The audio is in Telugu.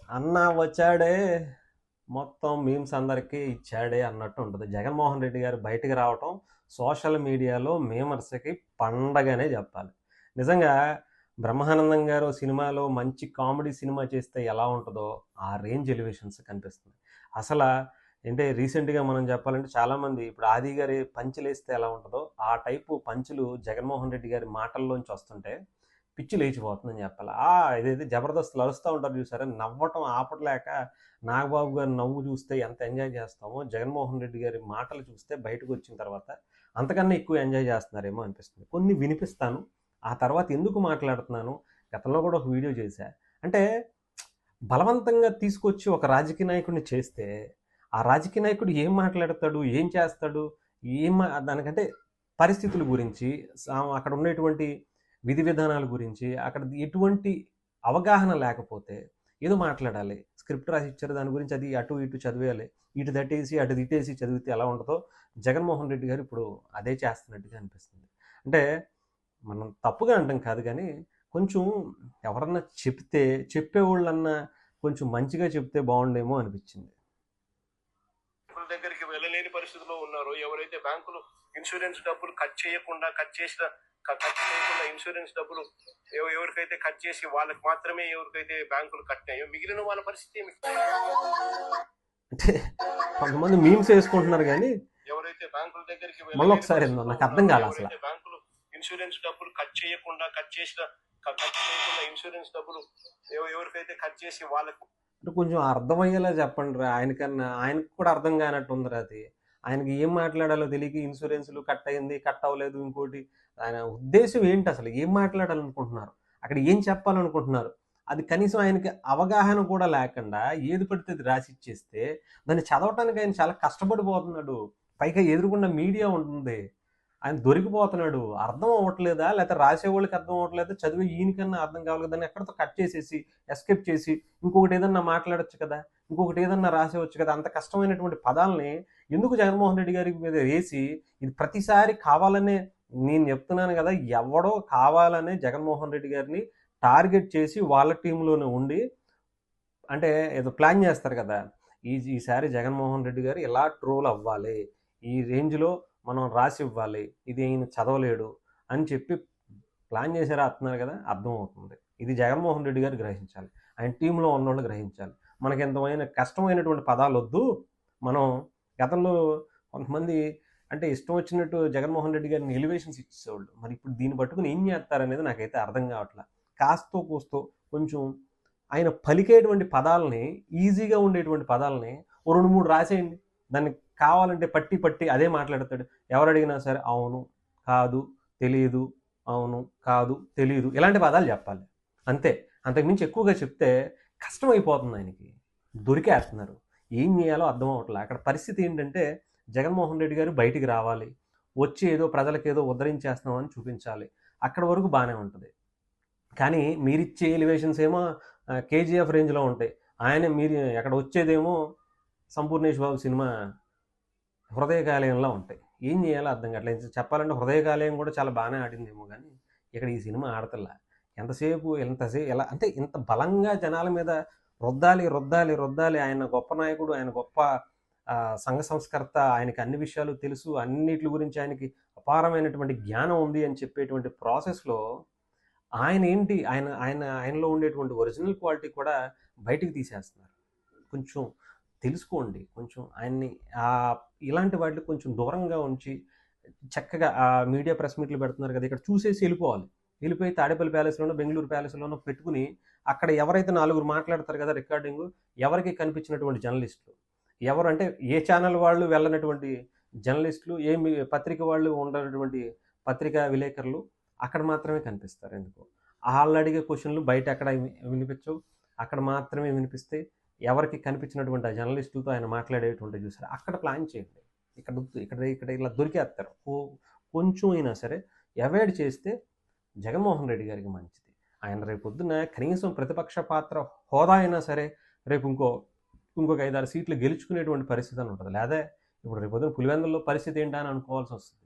అన్న వచ్చాడే మొత్తం మీమ్స్ అందరికీ ఇచ్చాడే అన్నట్టు ఉంటుంది. జగన్మోహన్ రెడ్డి గారు బయటికి రావటం సోషల్ మీడియాలో మీమర్స్కి పండగనే చెప్పాలి. నిజంగా బ్రహ్మానందం గారు సినిమాలో మంచి కామెడీ సినిమా చేస్తే ఎలా ఉంటుందో ఆ రేంజ్ ఎలివేషన్స్ కనిపిస్తుంది. అసలు అంటే రీసెంట్గా మనం చెప్పాలంటే చాలామంది ఇప్పుడు ఆది గారి పంచులు వేస్తే ఎలా ఉంటుందో ఆ టైపు పంచులు జగన్మోహన్ రెడ్డి గారి మాటల్లోంచి వస్తుంటే పిచ్చి లేచిపోతుందని చెప్పాలి. ఇదైతే జబర్దస్త్ అరుస్తూ ఉంటారు చూసారా, నవ్వటం ఆపట్లేక నాగబాబు గారి నవ్వు చూస్తే ఎంత ఎంజాయ్ చేస్తామో జగన్మోహన్ రెడ్డి గారి మాటలు చూస్తే బయటకు వచ్చిన తర్వాత అంతకన్నా ఎక్కువ ఎంజాయ్ చేస్తున్నారేమో అనిపిస్తుంది. కొన్ని వినిపిస్తాను, ఆ తర్వాత ఎందుకు మాట్లాడుతున్నాను, గతంలో కూడా ఒక వీడియో చేశా. అంటే బలవంతంగా తీసుకొచ్చి ఒక రాజకీయ నాయకుడిని చేస్తే ఆ రాజకీయ నాయకుడు ఏం మాట్లాడతాడు, ఏం చేస్తాడు, దానికంటే పరిస్థితుల గురించి, అక్కడ ఉండేటువంటి విధి విధానాల గురించి అక్కడ ఎటువంటి అవగాహన లేకపోతే ఏదో మాట్లాడాలి. స్క్రిప్ట్ రాసి ఇచ్చారు, దాని గురించి అది అటు ఇటు చదివేయాలి. ఇటు దట్టేసి అటు దిట్టేసి చదివితే ఎలా ఉంటుందో జగన్మోహన్ రెడ్డి గారు ఇప్పుడు అదే చేస్తున్నట్టుగా అనిపిస్తుంది. అంటే మనం తప్పుగా అంటాం కాదు, కానీ కొంచెం ఎవరన్నా చెప్తే చెప్పేవాళ్ళన్నా కొంచెం మంచిగా చెప్తే బాగుండేమో అనిపించింది. దగ్గరికి వెళ్ళలేని పరిస్థితిలో ఉన్నారు. ఎవరైతే బ్యాంకులు ఇన్సూరెన్స్ డబ్బులు కట్ చేయకుండా ఇన్సూరెన్స్ డబ్బులు ఎవరికైతే కట్ చేసి వాళ్ళకి మాత్రమే ఎవరికైతే బ్యాంకులు కట్టాయో మిగిలిన వాళ్ళ పరిస్థితి ఏమి? అంటే కొంతమంది మీమ్స్ వేసుకుంటున్నారు, కానీ ఎవరైతే బ్యాంకుల దగ్గరికి మళ్ళీ ఒకసారి నాకు అర్థం కాలేదు అసలు. బ్యాంకులు ఇన్సూరెన్స్ డబ్బులు కట్ చేయకుండా ఇన్సూరెన్స్ డబ్బులు ఎవరికైతే కట్ చేసి వాళ్ళకు కొంచెం అర్థమయ్యేలా చెప్పండి రా. ఆయనకు కూడా అర్థం కానట్టు ఉందిరా అది. ఆయనకి ఏం మాట్లాడాలో తెలియక ఇన్సూరెన్స్లు కట్ అయింది, కట్ అవ్వలేదు, ఇంకోటి. ఆయన ఉద్దేశం ఏంటి, అసలు ఏం మాట్లాడాలనుకుంటున్నారు, అక్కడ ఏం చెప్పాలనుకుంటున్నారు, అది కనీసం ఆయనకి అవగాహన కూడా లేకుండా ఏది పడితే అది రాసిచ్చేస్తే దాన్ని చదవటానికి ఆయన చాలా కష్టపడిపోతున్నాడు. పైగా ఎదురుకుండా మీడియా ఉంటుంది, ఆయన దొరికిపోతున్నాడు. అర్థం అవ్వట్లేదా, లేకపోతే రాసేవాళ్ళకి అర్థం అవ్వట్లేదా, చదివే ఈయనకన్నా అర్థం కావాలి, దాన్ని ఎక్కడితో కట్ చేసేసి ఎస్కేప్ చేసి ఇంకొకటి ఏదన్నా మాట్లాడచ్చు కదా, ఇంకొకటి ఏదన్నా రాసేవచ్చు కదా. అంత కష్టమైనటువంటి పదాలని ఎందుకు జగన్మోహన్ రెడ్డి గారి మీద వేసి ఇది ప్రతిసారి కావాలనే, నేను చెప్తున్నాను కదా, ఎవడో కావాలనే జగన్మోహన్ రెడ్డి గారిని టార్గెట్ చేసి వాళ్ళ టీంలోనే ఉండి అంటే ఏదో ప్లాన్ చేస్తారు కదా, ఈసారి జగన్మోహన్ రెడ్డి గారు ఎలా ట్రోల్ అవ్వాలి, ఈ రేంజ్లో మనం రాసి ఇవ్వాలి, ఇది ఈయన చదవలేడు అని చెప్పి ప్లాన్ చేసి రాస్తున్నారు కదా, అర్థమవుతుంది. ఇది జగన్మోహన్ రెడ్డి గారు గ్రహించాలి, ఆయన టీంలో ఉన్నోళ్ళు గ్రహించాలి. మనకి ఎంతమైన కష్టమైనటువంటి పదాలు వద్దు. మనం గతంలో కొంతమంది అంటే ఇష్టం వచ్చినట్టు జగన్మోహన్ రెడ్డి గారిని ఎలివేషన్స్ ఇచ్చేవాళ్ళు. మరి ఇప్పుడు దీన్ని పట్టుకుని ఏం చేస్తారనేది నాకైతే అర్థం కావట్లేదు. కాస్తో కూస్తో కొంచెం ఆయన పలికేటువంటి పదాలని, ఈజీగా ఉండేటువంటి పదాలని ఓ 2-3 రాసేయండి. దాన్ని కావాలంటే పట్టి పట్టి అదే మాట్లాడతాడు. ఎవరు అడిగినా సరే అవును, కాదు, తెలియదు, అవును, కాదు, తెలియదు, ఇలాంటి పదాలు చెప్పాలి అంతే. అంతకుమించి ఎక్కువగా చెప్తే కష్టమైపోతుంది ఆయనకి. దొరికేస్తున్నారు, ఏం చేయాలో అర్థం అవ్వట్లేదు. అక్కడ పరిస్థితి ఏంటంటే జగన్మోహన్ రెడ్డి గారు బయటికి రావాలి, వచ్చి ఏదో ప్రజలకు ఏదో ఉద్ధరించేస్తున్నామని చూపించాలి. అక్కడ వరకు బాగానే ఉంటుంది. కానీ మీరిచ్చే ఎలివేషన్స్ ఏమో కేజీఎఫ్ రేంజ్లో ఉంటాయి. మీరు అక్కడ వచ్చేదేమో సంపూర్ణేష్ బాబు సినిమా హృదయకాలయంలో ఉంటాయి. ఏం చేయాలో అర్థం కావట్లేదు. చెప్పాలంటే హృదయకాలయం కూడా చాలా బాగానే ఆడిందేమో, కానీ ఇక్కడ ఈ సినిమా ఆడతల్లా. ఎంతసేపు ఎలా అంటే ఇంత బలంగా జనాల మీద రుద్దాలి రుద్దాలి రుద్దాలి, ఆయన గొప్ప నాయకుడు, ఆయన గొప్ప సంఘ సంస్కర్త, ఆయనకి అన్ని విషయాలు తెలుసు, అన్నిటి గురించి ఆయనకి అపారమైనటువంటి జ్ఞానం ఉంది అని చెప్పేటువంటి ప్రాసెస్లో ఆయన ఏంటి, ఆయనలో ఉండేటువంటి ఒరిజినల్ క్వాలిటీ కూడా బయటికి తీసేస్తున్నారు. కొంచెం తెలుసుకోండి, కొంచెం ఆయన్ని ఇలాంటి వాటికి కొంచెం దూరంగా ఉంచి చక్కగా మీడియా ప్రెస్ మీట్లు పెడుతున్నారు కదా, ఇక్కడ చూసేసి వెళ్ళిపోయి తాడేపల్లి ప్యాలెస్లోనో బెంగళూరు ప్యాలెస్లోనో పెట్టుకుని అక్కడ ఎవరైతే 4 మాట్లాడతారు కదా రికార్డింగ్, ఎవరికి కనిపించినటువంటి జర్నలిస్టులు ఎవరు అంటే ఏ ఛానల్ వాళ్ళు వెళ్ళనటువంటి జర్నలిస్టులు, ఏ పత్రిక వాళ్ళు ఉండనటువంటి పత్రికా విలేకరులు అక్కడ మాత్రమే కనిపిస్తారు. ఎందుకు వాళ్ళు అడిగే క్వశ్చన్లు బయట ఎక్కడ వినిపించవు, అక్కడ మాత్రమే వినిపిస్తే ఎవరికి కనిపించినటువంటి ఆ జర్నలిస్టులతో ఆయన మాట్లాడేటువంటి చూసారు. అక్కడ ప్లాన్ చేయండి, ఇక్కడ ఇక్కడ ఇక్కడ ఇలా దొరికేస్తారు. కొంచెం అయినా సరే అవాయిడ్ చేస్తే జగన్మోహన్ రెడ్డి గారికి మంచిది. ఆయన రేపు పొద్దున్న కనీసం ప్రతిపక్ష పాత్ర హోదా అయినా సరే రేపు ఇంకొక 5-6 సీట్లు గెలుచుకునేటువంటి పరిస్థితి అని ఉంటుంది. లేదా ఇప్పుడు రేపు పొద్దున్న పులివెందుల్లో పరిస్థితి ఏంటని అనుకోవాల్సి వస్తుంది.